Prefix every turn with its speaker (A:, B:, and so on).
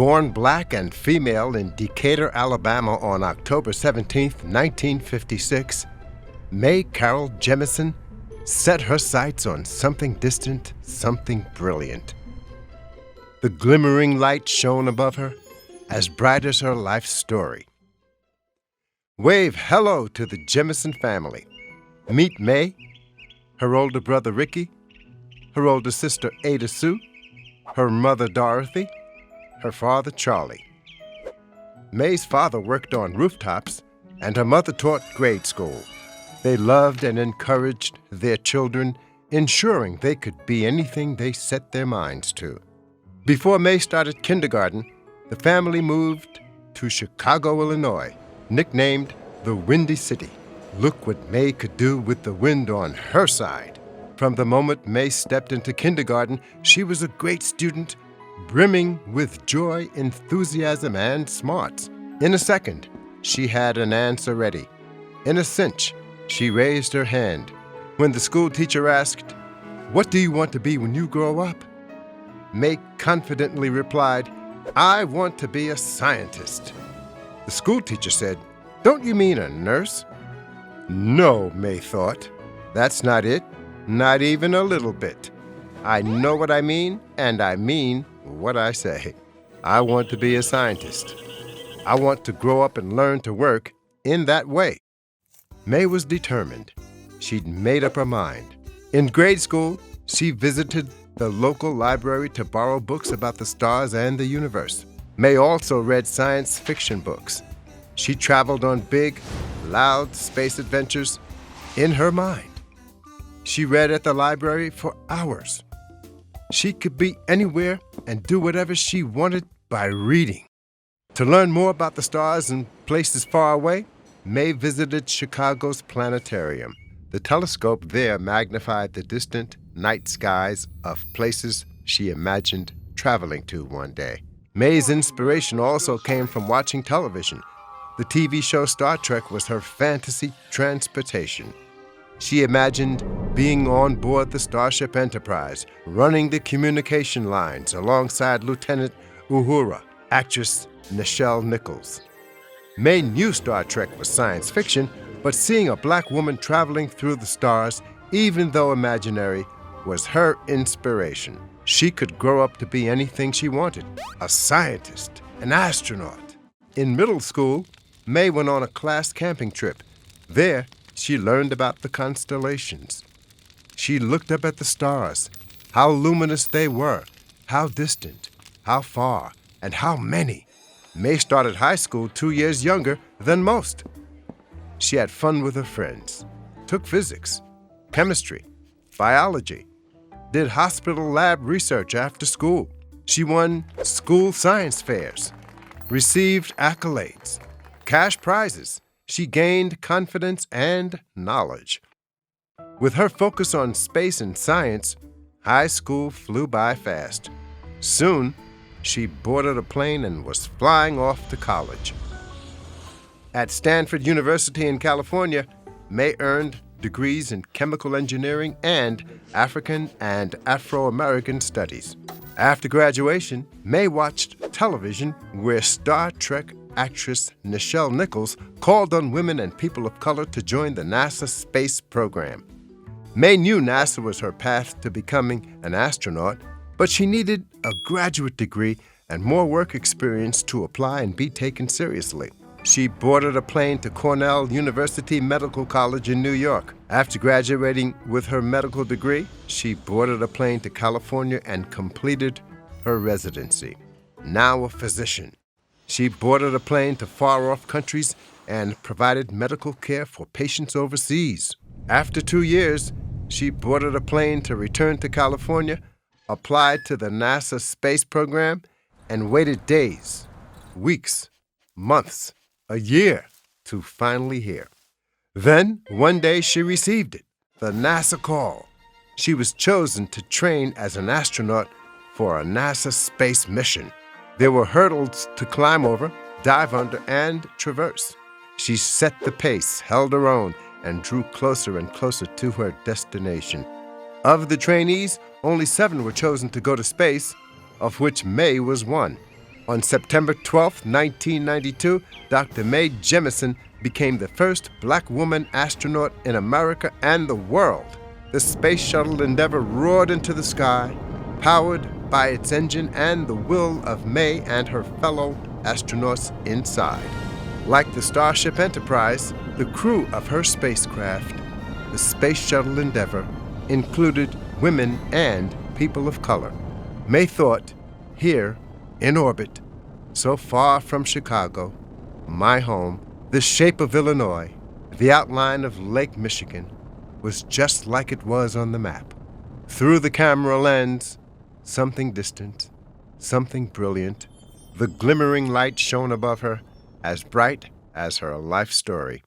A: Born black and female in Decatur, Alabama on October 17, 1956, Mae Jemison set her sights on something distant, something brilliant. The glimmering light shone above her, as bright as her life story. Wave hello to the Jemison family. Meet Mae, her older brother Ricky, her older sister Ada Sue, her mother Dorothy, her father Charlie. Mae's father worked on rooftops, and her mother taught grade school. They loved and encouraged their children, ensuring they could be anything they set their minds to. Before Mae started kindergarten, the family moved to Chicago, Illinois, nicknamed the Windy City. Look what Mae could do with the wind on her side. From the moment Mae stepped into kindergarten, she was a great student, brimming with joy, enthusiasm, and smarts. In a second, she had an answer ready. In a cinch, she raised her hand. When the school teacher asked, "What do you want to be when you grow up?" Mae confidently replied, "I want to be a scientist." The school teacher said, "Don't you mean a nurse?" No, Mae thought. That's not it, not even a little bit. I know what I mean, and I mean what I say. I want to be a scientist. I want to grow up and learn to work in that way. Mae was determined. She'd made up her mind. In grade school, she visited the local library to borrow books about the stars and the universe. Mae also read science fiction books. She traveled on big, loud space adventures in her mind. She read at the library for hours. She could be anywhere and do whatever she wanted by reading. To learn more about the stars and places far away, Mae visited Chicago's planetarium. The telescope there magnified the distant night skies of places she imagined traveling to one day. Mae's inspiration also came from watching television. The TV show Star Trek was her fantasy transportation. She imagined being on board the Starship Enterprise, running the communication lines alongside Lieutenant Uhura, actress Nichelle Nichols. Mae knew Star Trek was science fiction, but seeing a black woman traveling through the stars, even though imaginary, was her inspiration. She could grow up to be anything she wanted, a scientist, an astronaut. In middle school, Mae went on a class camping trip. There, she learned about the constellations. She looked up at the stars, how luminous they were, how distant, how far, and how many. Mae started high school 2 years younger than most. She had fun with her friends, took physics, chemistry, biology, did hospital lab research after school. She won school science fairs, received accolades, cash prizes. She gained confidence and knowledge. With her focus on space and science, high school flew by fast. Soon, she boarded a plane and was flying off to college. At Stanford University in California, Mae earned degrees in chemical engineering and African and Afro-American studies. After graduation, Mae watched television where Star Trek actress Nichelle Nichols called on women and people of color to join the NASA space program. Mae knew NASA was her path to becoming an astronaut, but she needed a graduate degree and more work experience to apply and be taken seriously. She boarded a plane to Cornell University Medical College in New York. After graduating with her medical degree, she boarded a plane to California and completed her residency. Now a physician, she boarded a plane to far-off countries and provided medical care for patients overseas. After 2 years, she boarded a plane to return to California, applied to the NASA space program, and waited days, weeks, months, a year to finally hear. Then, one day she received it, the NASA call. She was chosen to train as an astronaut for a NASA space mission. There were hurdles to climb over, dive under, and traverse. She set the pace, held her own, and drew closer and closer to her destination. Of the trainees, only 7 were chosen to go to space, of which Mae was one. On September 12, 1992, Dr. Mae Jemison became the first black woman astronaut in America and the world. The Space Shuttle Endeavour roared into the sky, powered by its engine and the will of Mae and her fellow astronauts inside. Like the Starship Enterprise, the crew of her spacecraft, the Space Shuttle Endeavour, included women and people of color. Mae thought, here, in orbit, so far from Chicago, my home, the shape of Illinois, the outline of Lake Michigan, was just like it was on the map. Through the camera lens, something distant, something brilliant, the glimmering light shone above her, as bright as her life story.